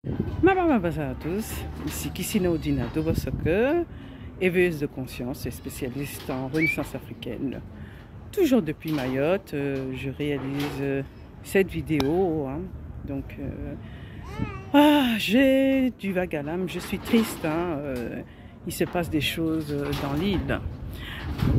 Bonjour à tous, ici Kissina Odina Dobosoke, éveilleuse de conscience et spécialiste en renaissance africaine. Toujours depuis Mayotte, je réalise cette vidéo. J'ai du vague à l'âme, je suis triste. Il se passe des choses dans l'île.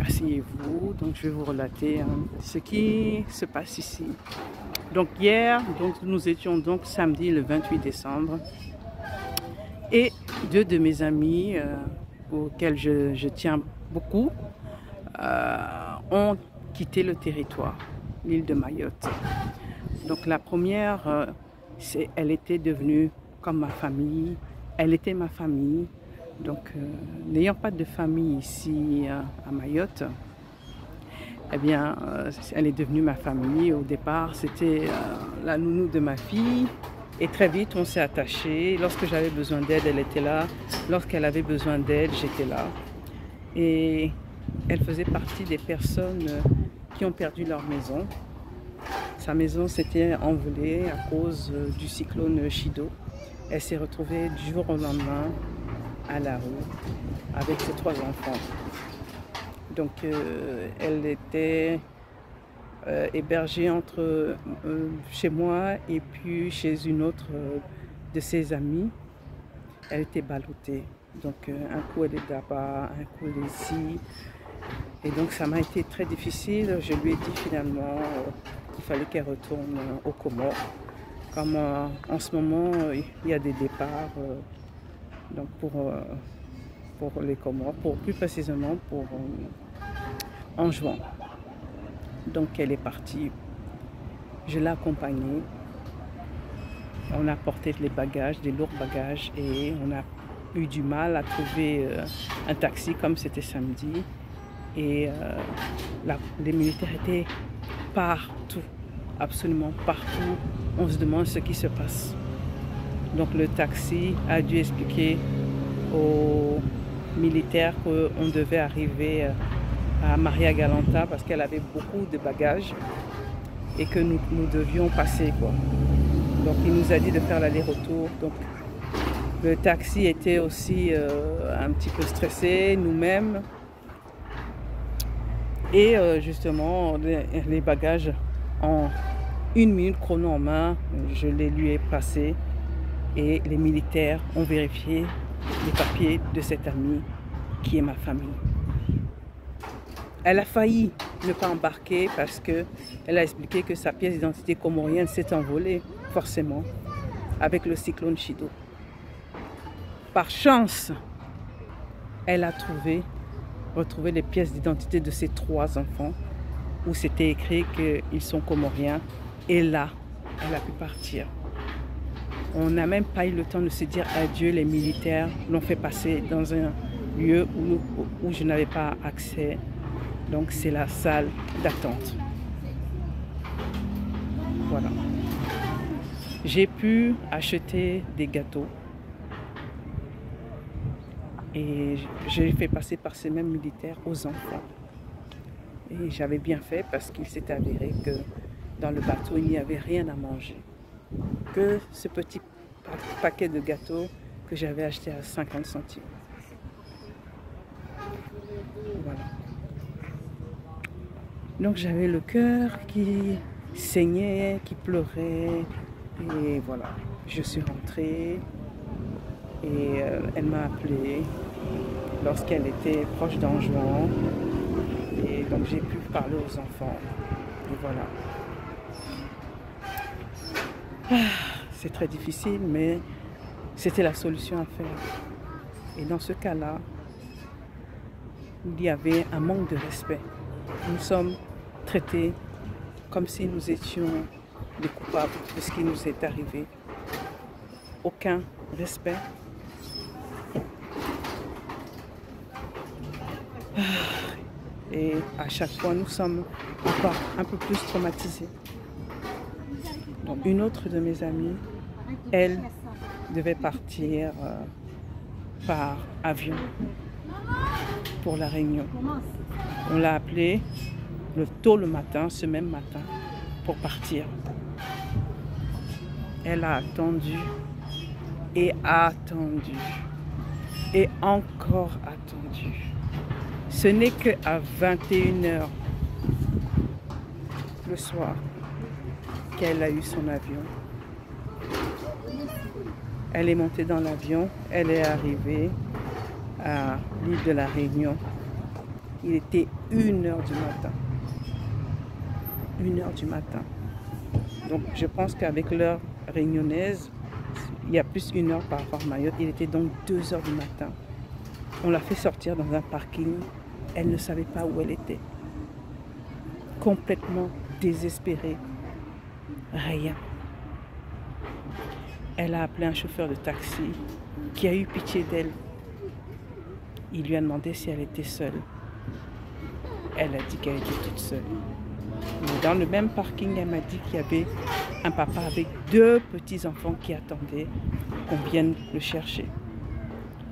Asseyez-vous, donc je vais vous relater ce qui se passe ici. Donc hier, nous étions donc samedi le 28 décembre et deux de mes amis auxquels je tiens beaucoup ont quitté le territoire, l'île de Mayotte. Donc la première, elle était devenue comme ma famille, elle était ma famille. Donc n'ayant pas de famille ici à Mayotte, eh bien, elle est devenue ma famille. Au départ, c'était la nounou de ma fille. Et très vite, on s'est attachés. Lorsque j'avais besoin d'aide, elle était là. Lorsqu'elle avait besoin d'aide, j'étais là. Et elle faisait partie des personnes qui ont perdu leur maison. Sa maison s'était envolée à cause du cyclone Chido. Elle s'est retrouvée du jour au lendemain à la rue avec ses 3 enfants. Donc elle était hébergée entre chez moi et puis chez une autre de ses amies. Elle était ballottée. Donc un coup elle est là-bas, un coup elle est ici. Et donc ça m'a été très difficile. Je lui ai dit finalement qu'il fallait qu'elle retourne aux Comores. Comme en ce moment il y a des départs donc pour les Comores, plus précisément en juin. Donc elle est partie, je l'ai accompagnée, on a porté les bagages, des lourds bagages, et on a eu du mal à trouver un taxi comme c'était samedi. Et les militaires étaient partout, absolument partout. On se demande ce qui se passe. Donc le taxi a dû expliquer aux militaires qu'on devait arriver à Maria Galanta parce qu'elle avait beaucoup de bagages et que nous devions passer, quoi. Donc il nous a dit de faire l'aller-retour. Donc le taxi était aussi un petit peu stressé, nous-mêmes. Et justement, les bagages, en 1 minute chrono en main, je les lui ai passés et les militaires ont vérifié les papiers de cette amie qui est ma famille. Elle a failli ne pas embarquer parce qu'elle a expliqué que sa pièce d'identité comorienne s'est envolée, forcément, avec le cyclone Chido. Par chance, elle a retrouvé les pièces d'identité de ses 3 enfants où c'était écrit qu'ils sont comoriens. Et là, elle a pu partir. On n'a même pas eu le temps de se dire adieu. Les militaires l'ont fait passer dans un lieu où je n'avais pas accès. Donc c'est la salle d'attente. Voilà. J'ai pu acheter des gâteaux. Et j'ai fait passer par ces mêmes militaires aux enfants. Et j'avais bien fait parce qu'il s'est avéré que dans le bateau, il n'y avait rien à manger. Que ce petit paquet de gâteaux que j'avais acheté à 50 centimes. Voilà. Donc j'avais le cœur qui saignait, qui pleurait. Et voilà, je suis rentrée. Et elle m'a appelée lorsqu'elle était proche d'Anjouan. Et donc j'ai pu parler aux enfants. Et voilà. C'est très difficile, mais c'était la solution à faire. Et dans ce cas-là, il y avait un manque de respect. Nous sommes traités comme si nous étions les coupables de ce qui nous est arrivé. Aucun respect. Et à chaque fois, nous sommes encore un peu plus traumatisés. Donc, une autre de mes amies, elle devait partir par avion pour la Réunion. On l'a appelée tôt le matin, ce même matin, pour partir. Elle a attendu et attendu. Et encore attendu. Ce n'est qu'à 21h le soir qu'elle a eu son avion. Elle est montée dans l'avion, elle est arrivée à l'île de la Réunion. Il était 1h du matin. 1h du matin. Donc je pense qu'avec l'heure réunionnaise, il y a plus 1h par rapport à Mayotte. Il était donc 2h du matin. On l'a fait sortir dans un parking. Elle ne savait pas où elle était. Complètement désespérée. Rien. Elle a appelé un chauffeur de taxi qui a eu pitié d'elle. Il lui a demandé si elle était seule. Elle a dit qu'elle était toute seule. Mais dans le même parking, elle m'a dit qu'il y avait un papa avec 2 petits-enfants qui attendaient qu'on vienne le chercher.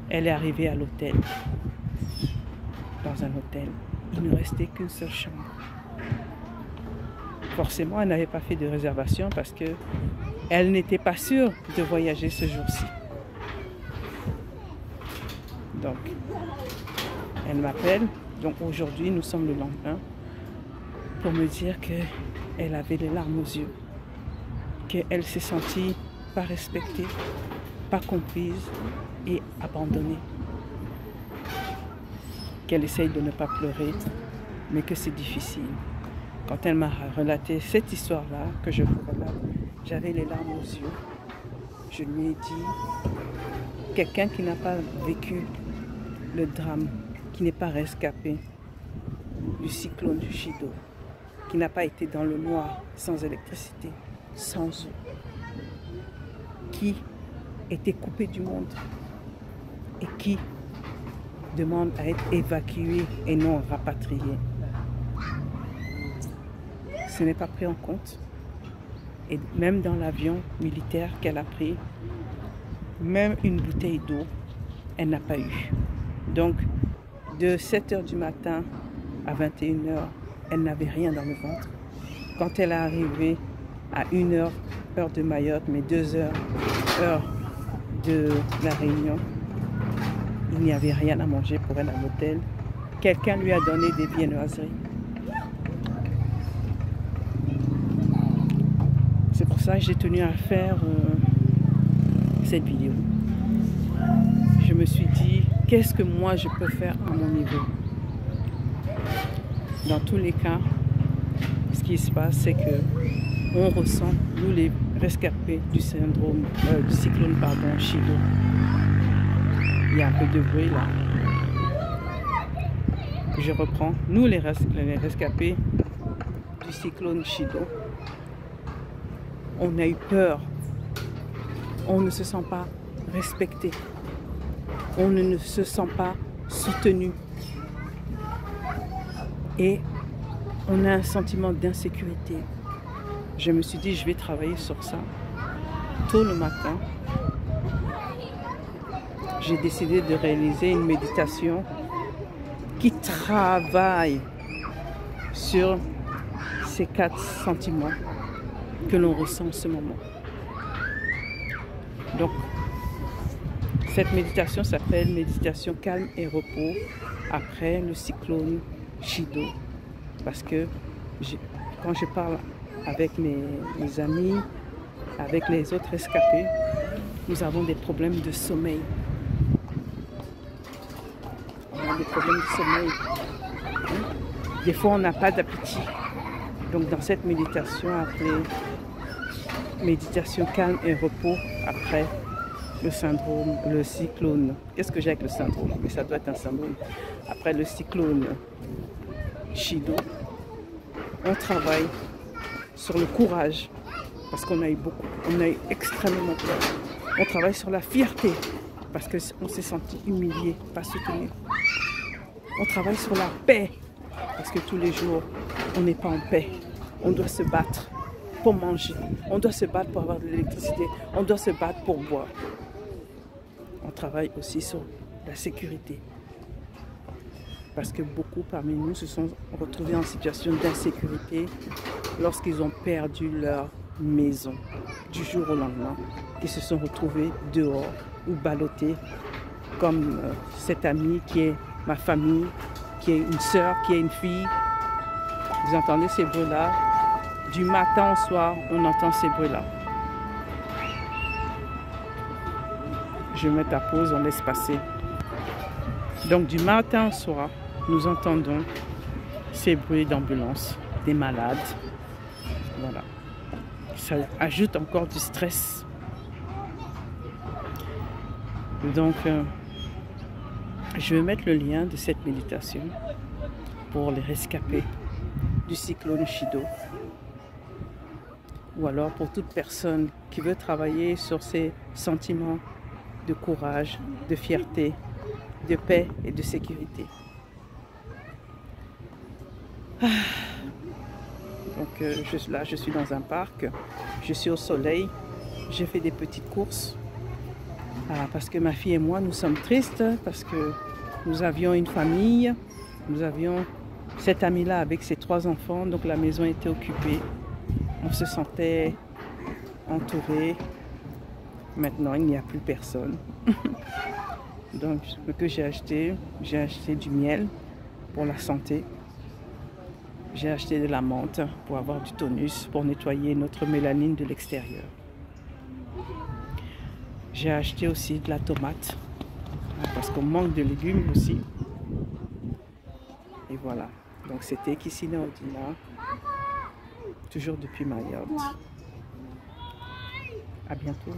Elle est arrivée à l'hôtel. Dans un hôtel, il ne restait qu'une seule chambre. Forcément, elle n'avait pas fait de réservation parce qu'elle n'était pas sûre de voyager ce jour-ci. Donc, elle m'appelle. Donc aujourd'hui, nous sommes le lendemain, pour me dire qu'elle avait les larmes aux yeux, qu'elle s'est sentie pas respectée, pas comprise et abandonnée. Qu'elle essaye de ne pas pleurer, mais que c'est difficile. Quand elle m'a relaté cette histoire-là, que je vous relate, j'avais les larmes aux yeux. Je lui ai dit, quelqu'un qui n'a pas vécu le drame, qui n'est pas rescapé du cyclone du Chido, qui n'a pas été dans le noir, sans électricité, sans eau, qui était coupé du monde et qui demande à être évacué et non rapatrié. Ce n'est pas pris en compte. Et même dans l'avion militaire qu'elle a pris, même une bouteille d'eau, elle n'a pas eu. Donc, de 7h du matin à 21h, elle n'avait rien dans le ventre. Quand elle est arrivée à 1h, heure de Mayotte, mais 2h, heure de la Réunion, il n'y avait rien à manger pour elle à l'hôtel. Quelqu'un lui a donné des viennoiseries. C'est pour ça que j'ai tenu à faire cette vidéo. Je me suis dit, qu'est-ce que moi je peux faire à mon niveau? Dans tous les cas, ce qui se passe, c'est que on ressent, nous les rescapés du syndrome, du cyclone Chido. Il y a un peu de bruit là. Je reprends. Nous les rescapés du cyclone Chido, on a eu peur. On ne se sent pas respecté. On ne se sent pas soutenu. Et on a un sentiment d'insécurité. Je me suis dit, je vais travailler sur ça. Tôt le matin, j'ai décidé de réaliser une méditation qui travaille sur ces 4 sentiments que l'on ressent en ce moment. Donc, cette méditation s'appelle méditation calme et repos après le cyclone Chido. Parce que quand je parle avec mes amis, avec les autres rescapés, nous avons des problèmes de sommeil. On a des problèmes de sommeil. Des fois, on n'a pas d'appétit. Donc, dans cette méditation appelée méditation calme et repos après le syndrome, le cyclone. Qu'est-ce que j'ai avec le syndrome? Mais ça doit être un syndrome. Après le cyclone Chido, on travaille sur le courage parce qu'on a eu extrêmement peur. On travaille sur la fierté parce qu'on s'est senti humilié, pas soutenu. On travaille sur la paix parce que tous les jours, on n'est pas en paix. On doit se battre pour manger. On doit se battre pour avoir de l'électricité. On doit se battre pour boire. On travaille aussi sur la sécurité. Parce que beaucoup parmi nous se sont retrouvés en situation d'insécurité lorsqu'ils ont perdu leur maison du jour au lendemain. qui se sont retrouvés dehors ou ballottés, comme cette amie qui est ma famille, qui est une sœur, qui est une fille. Vous entendez ces bruits-là? Du matin au soir, on entend ces bruits-là. Je vais mettre à pause, on laisse passer. Donc du matin au soir, nous entendons ces bruits d'ambulance, des malades. Voilà. Ça ajoute encore du stress. Donc, je vais mettre le lien de cette méditation pour les rescapés du cyclone Chido. Ou alors pour toute personne qui veut travailler sur ses sentiments de courage, de fierté, de paix et de sécurité. Donc là, je suis dans un parc, je suis au soleil, j'ai fait des petites courses parce que ma fille et moi, nous sommes tristes parce que nous avions une famille, nous avions cette amie-là avec ses 3 enfants, donc la maison était occupée, on se sentait entouré. Maintenant, il n'y a plus personne. Donc, ce que j'ai acheté du miel pour la santé. J'ai acheté de la menthe pour avoir du tonus, pour nettoyer notre mélanine de l'extérieur. J'ai acheté aussi de la tomate, parce qu'on manque de légumes aussi. Et voilà. Donc c'était Kissina Odina, toujours depuis Mayotte. À bientôt.